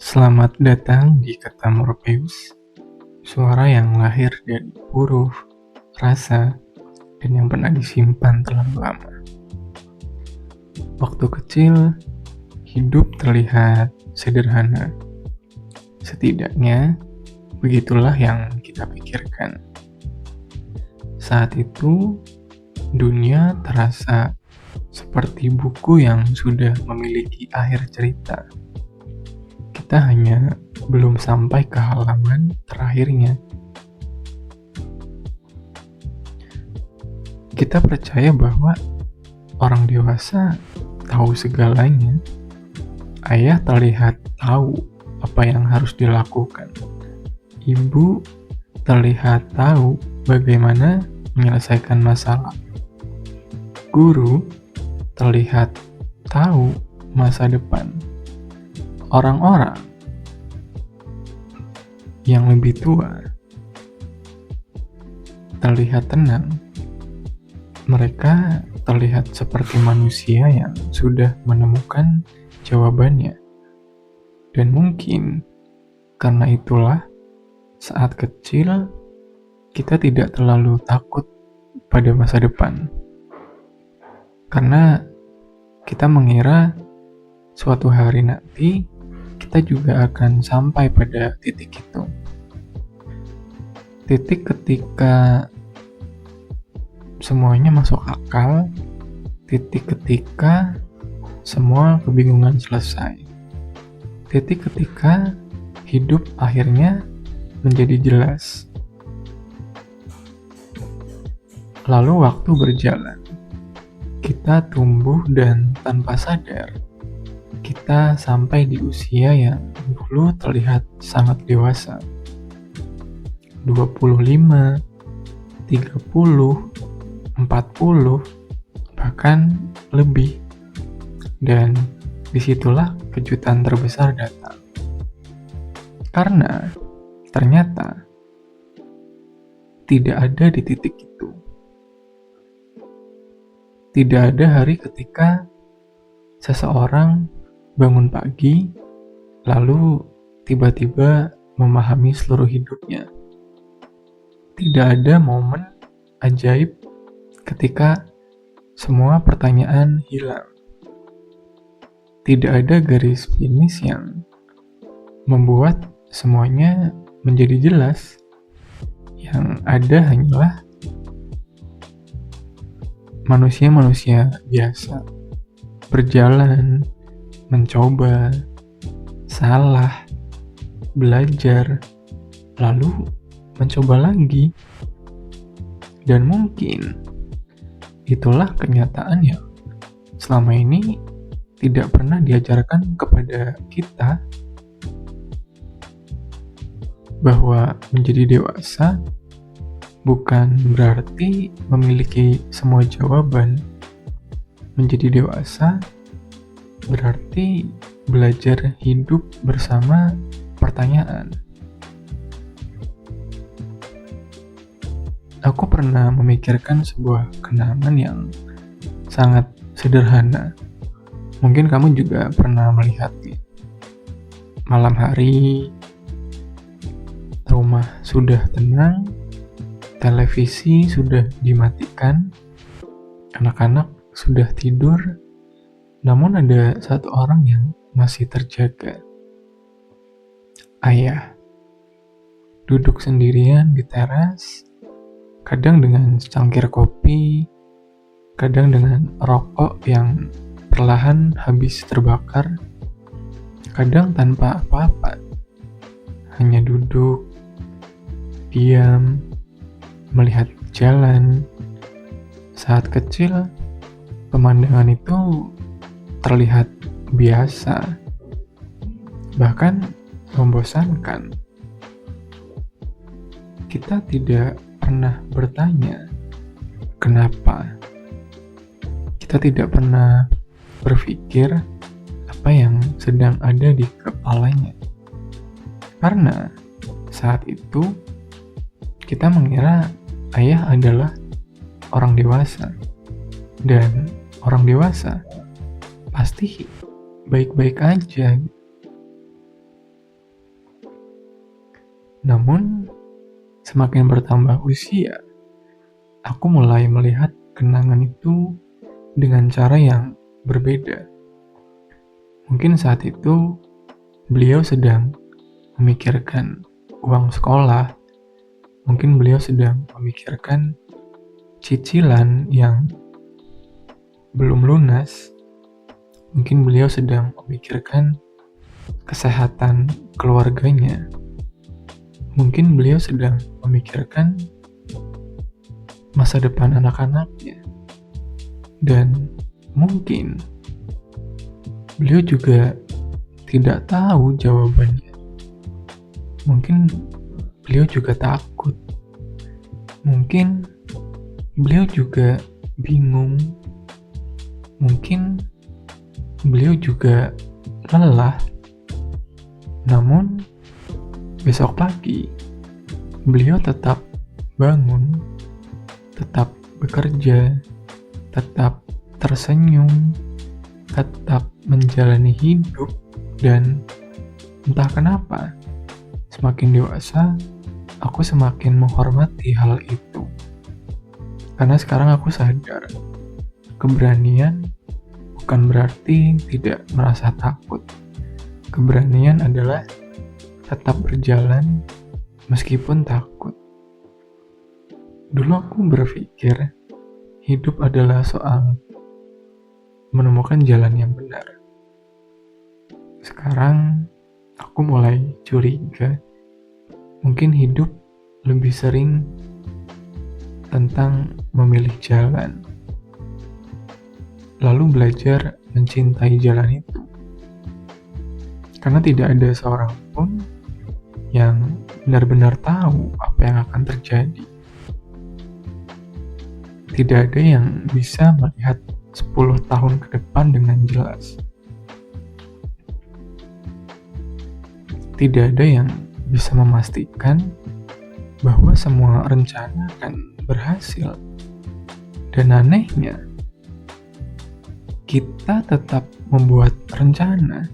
Selamat datang di kata Morpheus, suara yang lahir dari huruf, rasa, dan yang pernah disimpan terlalu lama. Waktu kecil, hidup terlihat sederhana. Setidaknya, begitulah yang kita pikirkan. Saat itu, dunia terasa seperti buku yang sudah memiliki akhir cerita. Kita hanya belum sampai ke halaman terakhirnya. Kita percaya bahwa orang dewasa tahu segalanya. Ayah terlihat tahu apa yang harus dilakukan. Ibu terlihat tahu bagaimana menyelesaikan masalah. Guru terlihat tahu masa depan. Orang-orang yang lebih tua terlihat tenang. Mereka terlihat seperti manusia yang sudah menemukan jawabannya. Dan mungkin karena itulah saat kecil kita tidak terlalu takut pada masa depan. Karena kita mengira suatu hari nanti kita juga akan sampai pada titik itu. Titik ketika semuanya masuk akal, titik ketika semua kebingungan selesai, titik ketika hidup akhirnya menjadi jelas. Lalu waktu berjalan, kita tumbuh dan tanpa sadar, kita sampai di usia yang dulu terlihat sangat dewasa. 25, 30, 40, bahkan lebih. Dan disitulah kejutan terbesar datang. Karena ternyata tidak ada di titik itu. Tidak ada hari ketika seseorang bangun pagi, lalu tiba-tiba memahami seluruh hidupnya. Tidak ada momen ajaib ketika semua pertanyaan hilang. Tidak ada garis finish yang membuat semuanya menjadi jelas. Yang ada hanyalah manusia-manusia biasa berjalan, mencoba, salah, belajar, lalu mencoba lagi. Dan mungkin itulah kenyataan yang selama ini tidak pernah diajarkan kepada kita, bahwa menjadi dewasa bukan berarti memiliki semua jawaban. Menjadi dewasa berarti belajar hidup bersama pertanyaan. Aku pernah memikirkan sebuah kenangan yang sangat sederhana. Mungkin kamu juga pernah melihatnya. Malam hari, rumah sudah tenang, televisi sudah dimatikan, anak-anak sudah tidur, namun ada satu orang yang masih terjaga. Ayah duduk sendirian di teras, kadang dengan secangkir kopi, kadang dengan rokok yang perlahan habis terbakar, kadang tanpa apa-apa, hanya duduk, diam, melihat jalan. Saat kecil, pemandangan itu terlihat biasa, bahkan membosankan. Kita tidak pernah bertanya kenapa. Kita tidak pernah berpikir apa yang sedang ada di kepalanya. Karena saat itu kita mengira ayah adalah orang dewasa. Dan orang dewasa pasti baik-baik aja. Namun, semakin bertambah usia, aku mulai melihat kenangan itu dengan cara yang berbeda. Mungkin saat itu beliau sedang memikirkan uang sekolah, mungkin beliau sedang memikirkan cicilan yang belum lunas, mungkin beliau sedang memikirkan kesehatan keluarganya, mungkin beliau sedang memikirkan masa depan anak-anaknya, dan mungkin beliau juga tidak tahu jawabannya. Mungkin beliau juga takut. Mungkin beliau juga bingung. Mungkin beliau juga lelah. Namun, besok pagi, beliau tetap bangun, tetap bekerja, tetap tersenyum, tetap menjalani hidup, dan entah kenapa, semakin dewasa, aku semakin menghormati hal itu. Karena sekarang aku sadar, keberanian bukan berarti tidak merasa takut. Keberanian adalah tetap berjalan meskipun takut. Dulu aku berpikir, hidup adalah soal menemukan jalan yang benar. Sekarang, aku mulai curiga, mungkin hidup lebih sering tentang memilih jalan, lalu belajar mencintai jalan itu. Karena tidak ada seorang pun yang benar-benar tahu apa yang akan terjadi. Tidak ada yang bisa melihat 10 tahun ke depan dengan jelas. Tidak ada yang bisa memastikan bahwa semua rencana akan berhasil. Dan anehnya, kita tetap membuat rencana,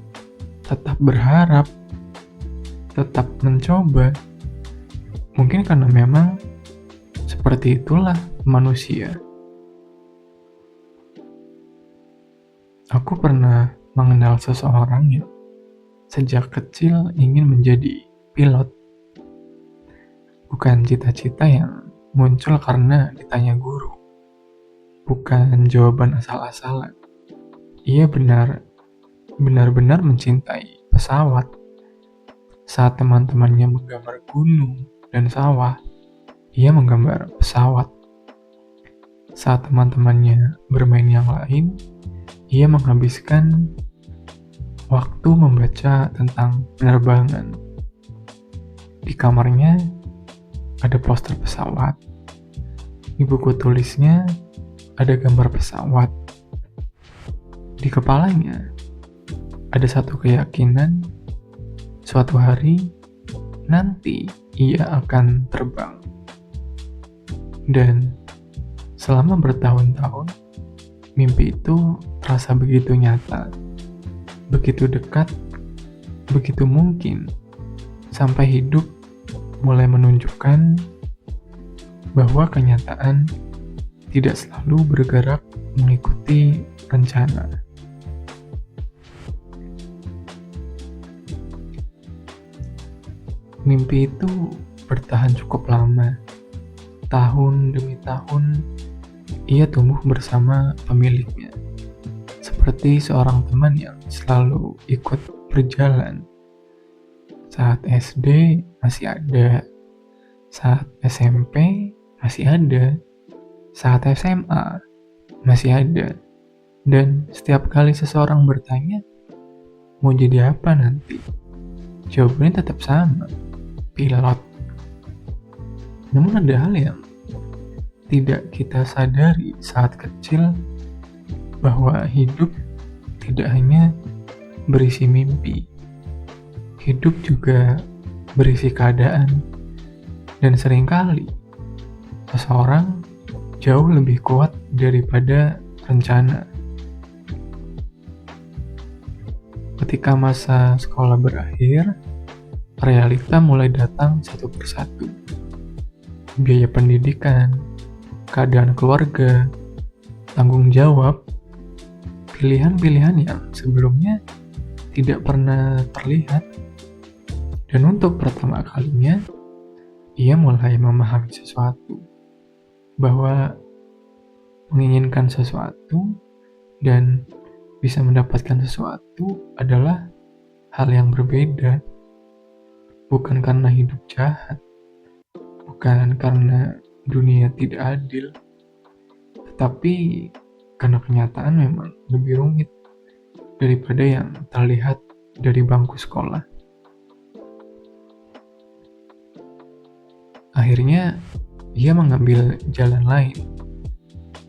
tetap berharap, tetap mencoba. Mungkin karena memang seperti itulah manusia. Aku pernah mengenal seseorang yang sejak kecil ingin menjadi pilot. Bukan cita-cita yang muncul karena ditanya guru. Bukan jawaban asal-asalan. Ia benar-benar mencintai pesawat. Saat teman-temannya menggambar gunung dan sawah, ia menggambar pesawat. Saat teman-temannya bermain yang lain, ia menghabiskan waktu membaca tentang penerbangan. Di kamarnya ada poster pesawat. Di buku tulisnya ada gambar pesawat. Di kepalanya ada satu keyakinan, suatu hari nanti ia akan terbang. Dan selama bertahun-tahun, mimpi itu terasa begitu nyata, begitu dekat, begitu mungkin, sampai hidup mulai menunjukkan bahwa kenyataan tidak selalu bergerak mengikuti rencana. Mimpi itu bertahan cukup lama. Tahun demi tahun, ia tumbuh bersama pemiliknya. Seperti seorang teman yang selalu ikut berjalan. Saat SD masih ada, saat SMP masih ada, saat SMA masih ada. Dan setiap kali seseorang bertanya, mau jadi apa nanti? Jawabannya tetap sama, pilot. Namun ada hal yang tidak kita sadari saat kecil, bahwa hidup tidak hanya berisi mimpi. Hidup juga berisi keadaan. Dan seringkali seseorang jauh lebih kuat daripada rencana. Ketika masa sekolah berakhir, realita mulai datang satu persatu. Biaya pendidikan, keadaan keluarga, tanggung jawab, pilihan-pilihan yang sebelumnya tidak pernah terlihat. Dan untuk pertama kalinya, ia mulai memahami sesuatu, bahwa menginginkan sesuatu dan bisa mendapatkan sesuatu adalah hal yang berbeda. Bukan karena hidup jahat, bukan karena dunia tidak adil, tetapi karena kenyataan memang lebih rumit daripada yang terlihat dari bangku sekolah. Akhirnya, ia mengambil jalan lain,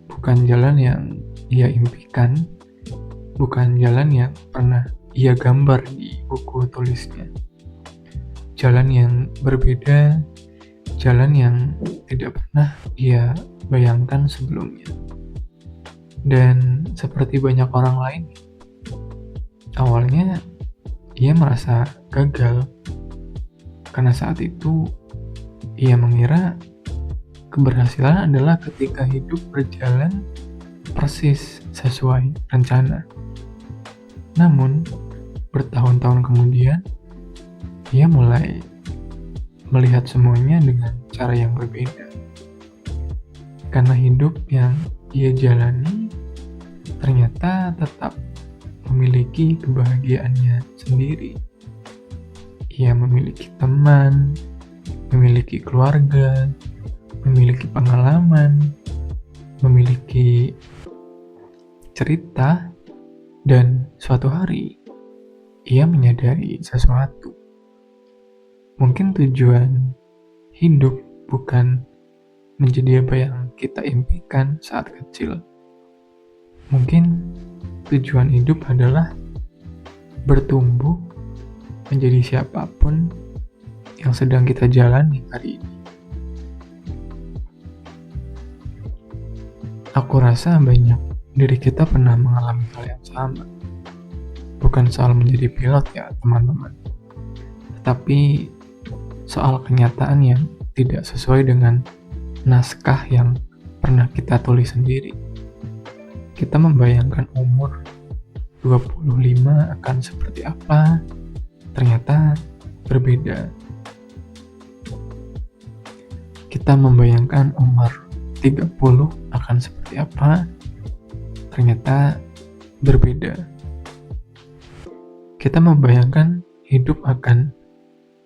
bukan jalan yang ia impikan, bukan jalan yang pernah ia gambar di buku tulisnya. Jalan yang berbeda, jalan yang tidak pernah ia bayangkan sebelumnya. Dan seperti banyak orang lain, awalnya ia merasa gagal karena saat itu ia mengira keberhasilan adalah ketika hidup berjalan persis sesuai rencana. Namun, bertahun-tahun kemudian, ia mulai melihat semuanya dengan cara yang berbeda. Karena hidup yang ia jalani ternyata tetap memiliki kebahagiaannya sendiri. Ia memiliki teman, memiliki keluarga, memiliki pengalaman, memiliki cerita, dan suatu hari ia menyadari sesuatu. Mungkin tujuan hidup bukan menjadi apa yang kita impikan saat kecil. Mungkin tujuan hidup adalah bertumbuh menjadi siapapun yang sedang kita jalani hari ini. Aku rasa banyak dari kita pernah mengalami hal yang sama. Bukan soal menjadi pilot ya teman-teman, tetapi soal kenyataan yang tidak sesuai dengan naskah yang pernah kita tulis sendiri. Kita membayangkan umur 25 akan seperti apa, ternyata berbeda. Kita membayangkan umur 30 akan seperti apa, ternyata berbeda. Kita membayangkan hidup akan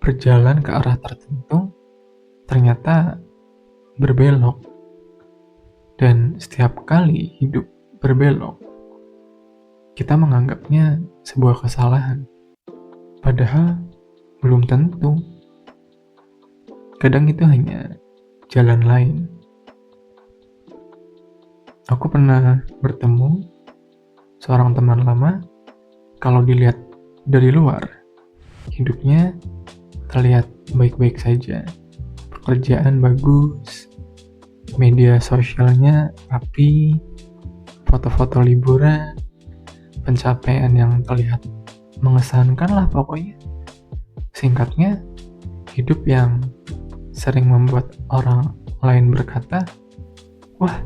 berjalan ke arah tertentu, ternyata berbelok. Dan setiap kali hidup berbelok, kita menganggapnya sebuah kesalahan. Padahal belum tentu. Kadang itu hanya jalan lain. Aku pernah bertemu seorang teman lama. Kalau dilihat dari luar, hidupnya terlihat baik-baik saja. Pekerjaan bagus, media sosialnya rapi, foto-foto liburan, pencapaian yang terlihat mengesankan lah pokoknya. Singkatnya, hidup yang sering membuat orang lain berkata, wah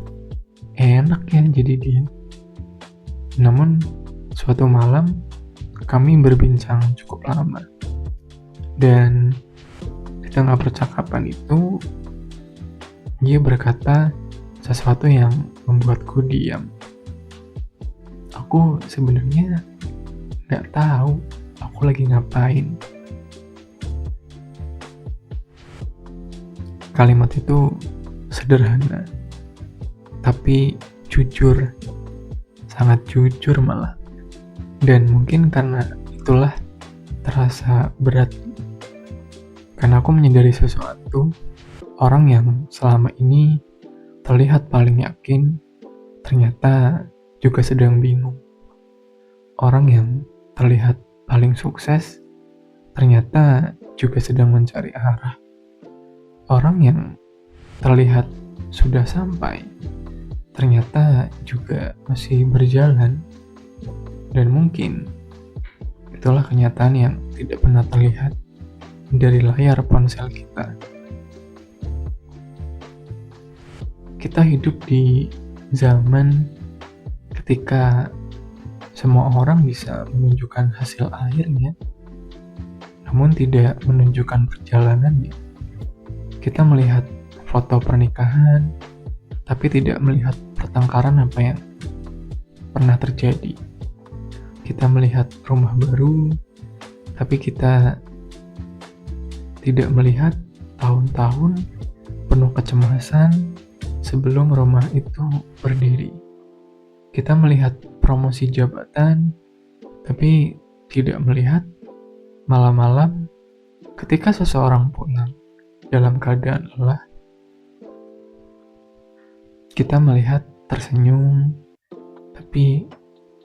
enak ya jadi dia. Namun, suatu malam kami berbincang cukup lama. Dan di tengah percakapan itu, dia berkata sesuatu yang membuatku diam. Aku sebenarnya gak tahu aku lagi ngapain. Kalimat itu sederhana, tapi jujur, sangat jujur malah. Dan mungkin karena itulah terasa berat. Karena aku menyadari sesuatu, orang yang selama ini terlihat paling yakin, ternyata juga sedang bingung. Orang yang terlihat paling sukses, ternyata juga sedang mencari arah. Orang yang terlihat sudah sampai, ternyata juga masih berjalan. Dan mungkin itulah kenyataan yang tidak pernah terlihat. dari layar ponsel kita. Kita hidup di zaman ketika semua orang bisa menunjukkan hasil akhirnya, namun tidak menunjukkan perjalanannya. Kita melihat foto pernikahan, tapi tidak melihat pertengkaran apa yang pernah terjadi. Kita melihat rumah baru, tapi kita tidak melihat tahun-tahun penuh kecemasan sebelum rumah itu berdiri. Kita melihat promosi jabatan, tapi tidak melihat malam-malam ketika seseorang pulang dalam keadaan lelah. Kita melihat tersenyum, tapi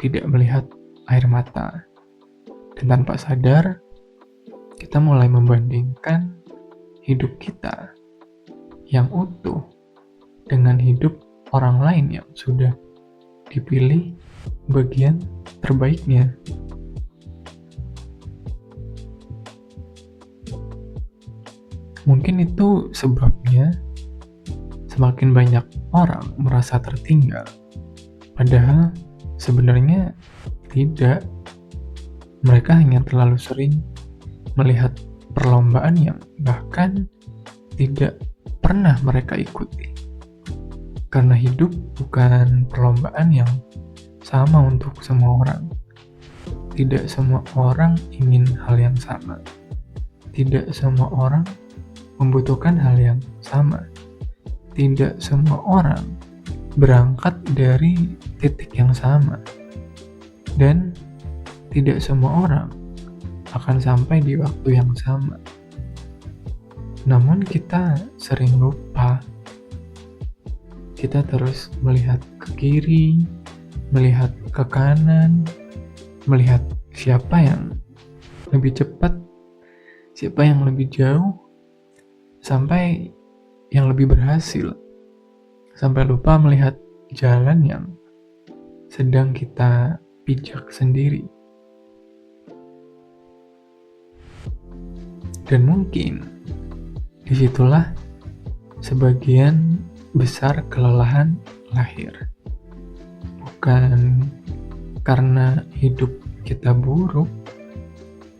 tidak melihat air mata. Dan tanpa sadar, kita mulai membandingkan hidup kita yang utuh dengan hidup orang lain yang sudah dipilih bagian terbaiknya. Mungkin itu sebabnya semakin banyak orang merasa tertinggal, padahal sebenarnya tidak. Mereka hanya terlalu sering melihat perlombaan yang bahkan tidak pernah mereka ikuti. Karena hidup bukan perlombaan yang sama untuk semua orang. Tidak semua orang ingin hal yang sama. Tidak semua orang membutuhkan hal yang sama. Tidak semua orang berangkat dari titik yang sama. Dan tidak semua orang akan sampai di waktu yang sama. Namun kita sering lupa. Kita terus melihat ke kiri, melihat ke kanan, melihat siapa yang lebih cepat, siapa yang lebih jauh, sampai yang lebih berhasil. Sampai lupa melihat jalan yang sedang kita pijak sendiri. Dan mungkin disitulah sebagian besar kelelahan lahir. Bukan karena hidup kita buruk,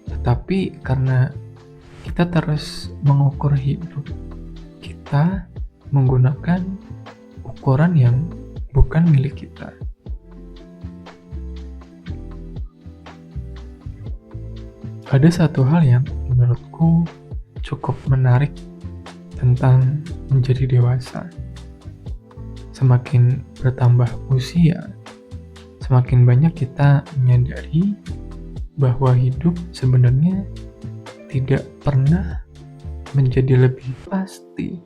tetapi karena kita terus mengukur hidup kita menggunakan ukuran yang bukan milik kita. Ada satu hal yang menurutku cukup menarik tentang menjadi dewasa. Semakin bertambah usia, semakin banyak kita menyadari bahwa hidup sebenarnya tidak pernah menjadi lebih pasti.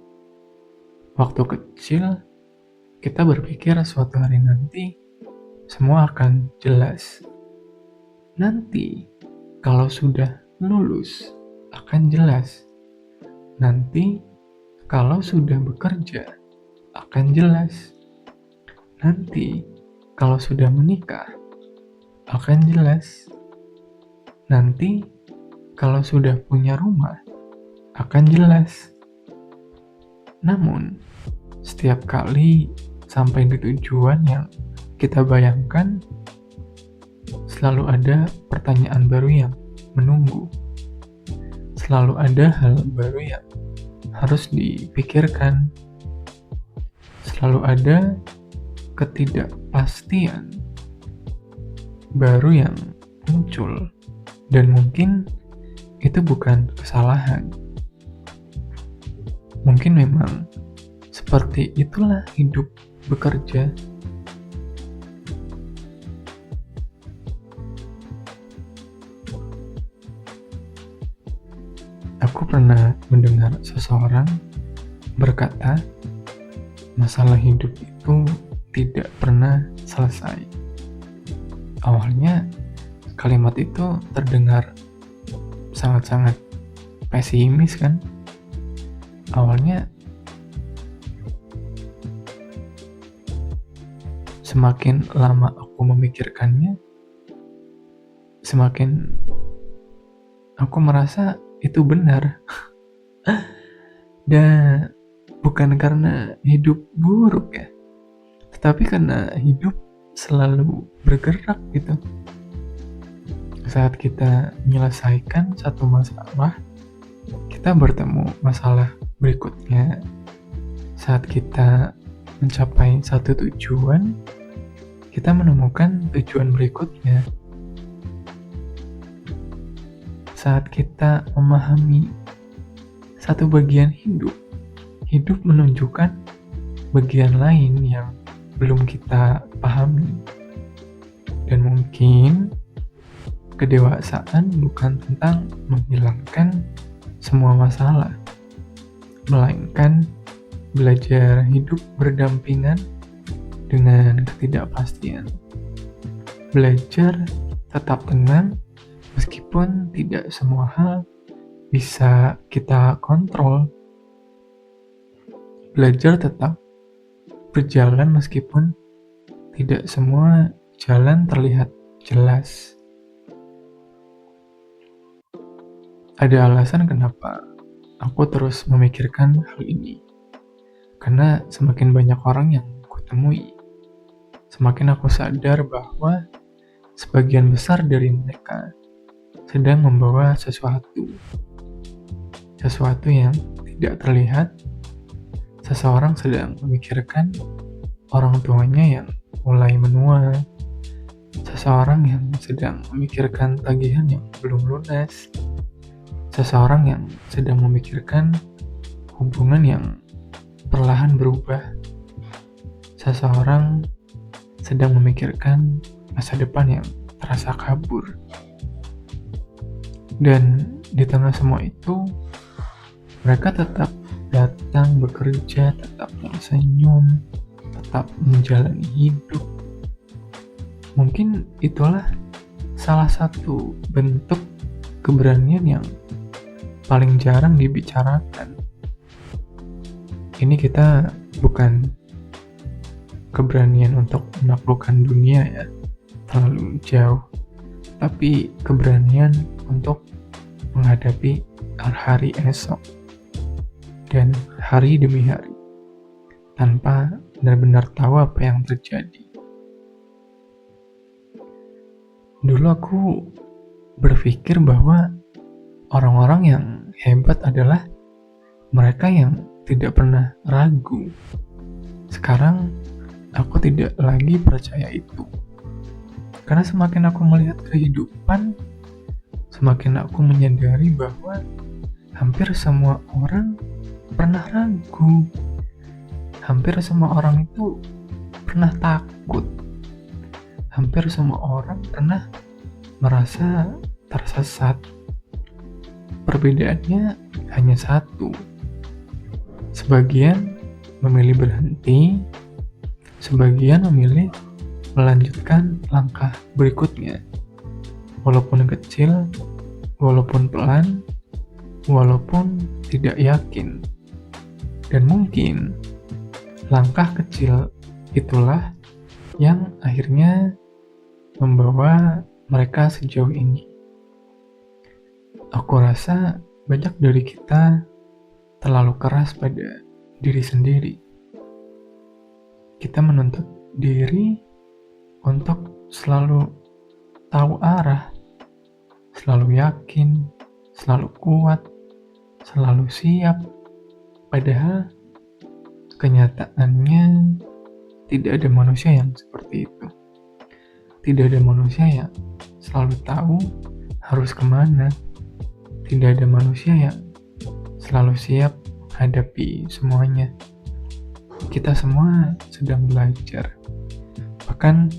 Waktu kecil, kita berpikir suatu hari nanti semua akan jelas. Nanti, kalau sudah lulus, akan jelas. Nanti, kalau sudah bekerja, akan jelas. Nanti, kalau sudah menikah, akan jelas. Nanti, kalau sudah punya rumah, akan jelas. Namun, setiap kali sampai di tujuan yang kita bayangkan, selalu ada pertanyaan baru yang menunggu. Selalu ada hal baru yang harus dipikirkan. Selalu ada ketidakpastian baru yang muncul. Dan mungkin itu bukan kesalahan. Mungkin memang seperti itulah hidup bekerja. Aku pernah mendengar seseorang berkata, masalah hidup itu tidak pernah selesai. Awalnya kalimat itu terdengar sangat-sangat pesimis kan? Awalnya semakin lama aku memikirkannya, semakin aku merasa itu benar. Dan bukan karena hidup buruk ya, tetapi karena hidup selalu bergerak gitu. Saat kita menyelesaikan satu masalah, kita bertemu masalah berikutnya. Saat kita mencapai satu tujuan, kita menemukan tujuan berikutnya. Saat kita memahami satu bagian hidup menunjukkan bagian lain yang belum kita pahami. Dan mungkin kedewasaan bukan tentang menghilangkan semua masalah, melainkan belajar hidup berdampingan dengan ketidakpastian. Belajar tetap tenang meskipun tidak semua hal bisa kita kontrol. Belajar tetap berjalan meskipun tidak semua jalan terlihat jelas. Ada alasan kenapa aku terus memikirkan hal ini. Karena semakin banyak orang yang aku temui, semakin aku sadar bahwa sebagian besar dari mereka sedang membawa sesuatu yang tidak terlihat. Seseorang sedang memikirkan orang tuanya yang mulai menua, seseorang yang sedang memikirkan tagihan yang belum lunas, seseorang yang sedang memikirkan hubungan yang perlahan berubah, seseorang sedang memikirkan masa depan yang terasa kabur. Dan di tengah semua itu, mereka tetap datang bekerja, tetap tersenyum, tetap menjalani hidup. Mungkin itulah salah satu bentuk keberanian yang paling jarang dibicarakan. Ini kita bukan keberanian untuk menaklukkan dunia ya, terlalu jauh, tapi keberanian untuk menghadapi hari esok dan hari demi hari tanpa benar-benar tahu apa yang terjadi. Dulu aku berpikir bahwa orang-orang yang hebat adalah mereka yang tidak pernah ragu. Sekarang aku tidak lagi percaya itu. Karena semakin aku melihat kehidupan, semakin aku menyadari bahwa hampir semua orang pernah ragu. Hampir semua orang itu pernah takut. Hampir semua orang pernah merasa tersesat. Perbedaannya hanya satu. Sebagian memilih berhenti, sebagian memilih melanjutkan langkah berikutnya. Walaupun kecil, walaupun pelan, walaupun tidak yakin. Dan mungkin langkah kecil itulah yang akhirnya membawa mereka sejauh ini. Aku rasa banyak dari kita terlalu keras pada diri sendiri. Kita menuntut diri untuk selalu tahu arah, selalu yakin, selalu kuat, selalu siap. Padahal kenyataannya tidak ada manusia yang seperti itu. Tidak ada manusia yang selalu tahu harus kemana. Tidak ada manusia yang selalu siap hadapi semuanya. Kita semua sedang belajar. Bahkan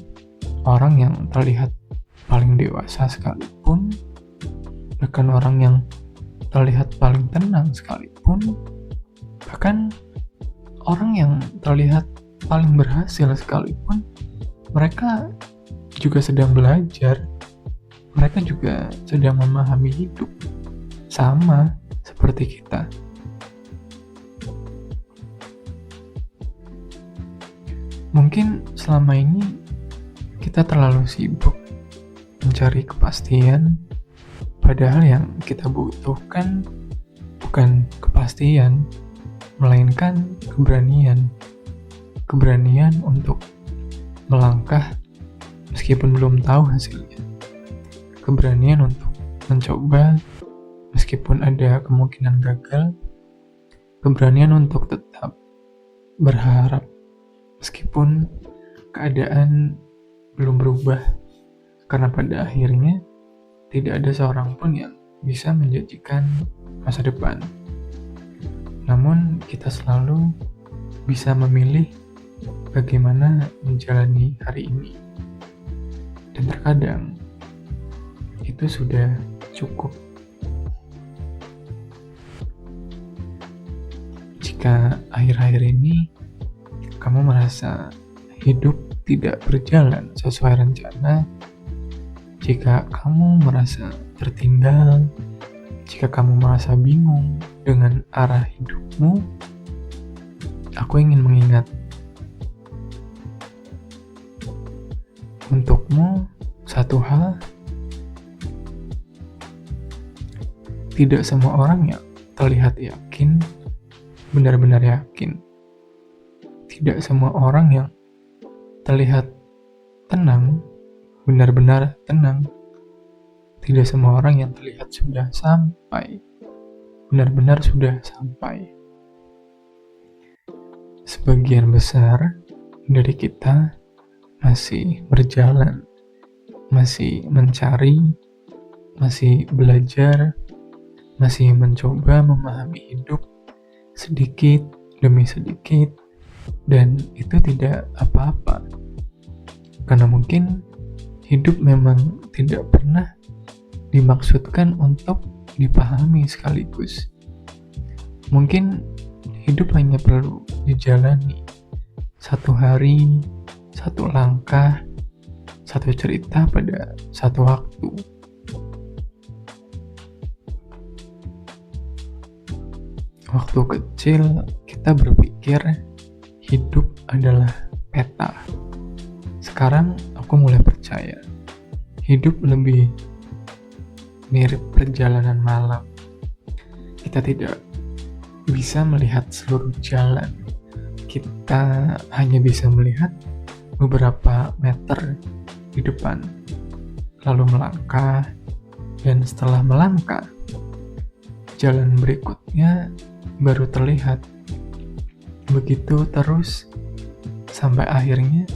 orang yang terlihat paling dewasa sekalipun, bahkan orang yang terlihat paling tenang sekalipun, bahkan orang yang terlihat paling berhasil sekalipun, mereka juga sedang belajar. Mereka juga sedang memahami hidup, sama seperti kita. Mungkin selama ini kita terlalu sibuk mencari kepastian, Padahal yang kita butuhkan bukan kepastian, melainkan keberanian. Keberanian untuk melangkah meskipun belum tahu hasilnya. Keberanian untuk mencoba meskipun ada kemungkinan gagal. Keberanian untuk tetap berharap meskipun keadaan belum berubah. Karena pada akhirnya tidak ada seorang pun yang bisa menjanjikan masa depan. Namun kita selalu bisa memilih bagaimana menjalani hari ini. Dan terkadang itu sudah cukup. Jika akhir-akhir ini kamu merasa hidup tidak berjalan sesuai rencana, jika kamu merasa tertinggal, jika kamu merasa bingung dengan arah hidupmu, aku ingin mengingat untukmu satu hal. Tidak semua orang yang terlihat yakin benar-benar yakin. Tidak semua orang yang terlihat tenang benar-benar tenang. Tidak semua orang yang terlihat sudah sampai benar-benar sudah sampai. Sebagian besar dari kita masih berjalan, masih mencari, masih belajar, masih mencoba memahami hidup sedikit demi sedikit, dan itu tidak apa-apa. Karena mungkin hidup memang tidak pernah dimaksudkan untuk dipahami sekaligus. Mungkin hidup hanya perlu dijalani satu hari, satu langkah, satu cerita pada satu waktu. Waktu kecil kita berpikir hidup adalah peta. Sekarang aku mulai percaya hidup lebih mirip perjalanan malam. Kita tidak bisa melihat seluruh jalan. Kita hanya bisa melihat beberapa meter di depan, lalu melangkah, dan setelah melangkah, jalan berikutnya baru terlihat. Begitu terus sampai akhirnya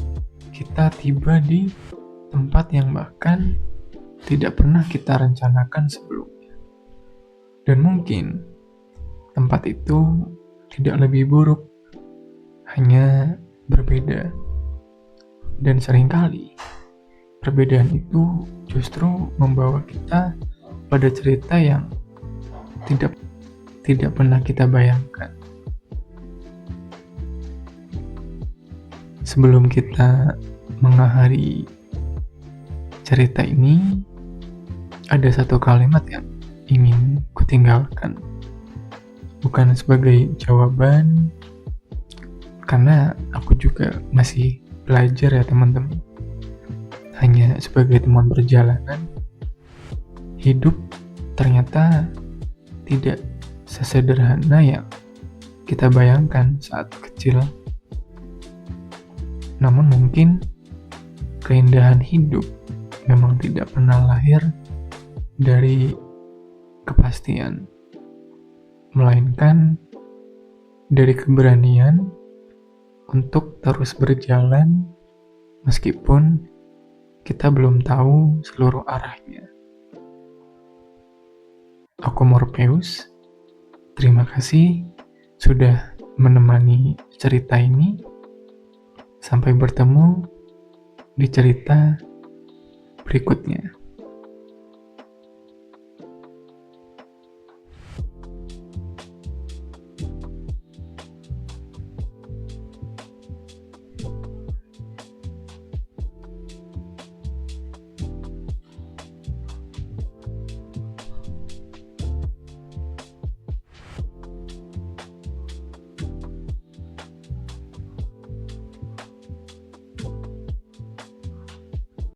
kita tiba di tempat yang bahkan tidak pernah kita rencanakan sebelumnya. Dan mungkin tempat itu tidak lebih buruk, hanya berbeda. Dan seringkali perbedaan itu justru membawa kita pada cerita yang tidak pernah kita bayangkan. Sebelum kita mengakhiri cerita ini, ada satu kalimat yang ingin kutinggalkan. Bukan sebagai jawaban, karena aku juga masih belajar ya teman-teman. Hanya sebagai teman perjalanan, hidup ternyata tidak sesederhana yang kita bayangkan saat kecil. Namun mungkin keindahan hidup memang tidak pernah lahir dari kepastian, melainkan dari keberanian untuk terus berjalan meskipun kita belum tahu seluruh arahnya. Aku Morpheus, terima kasih sudah menemani cerita ini. Sampai bertemu di cerita berikutnya.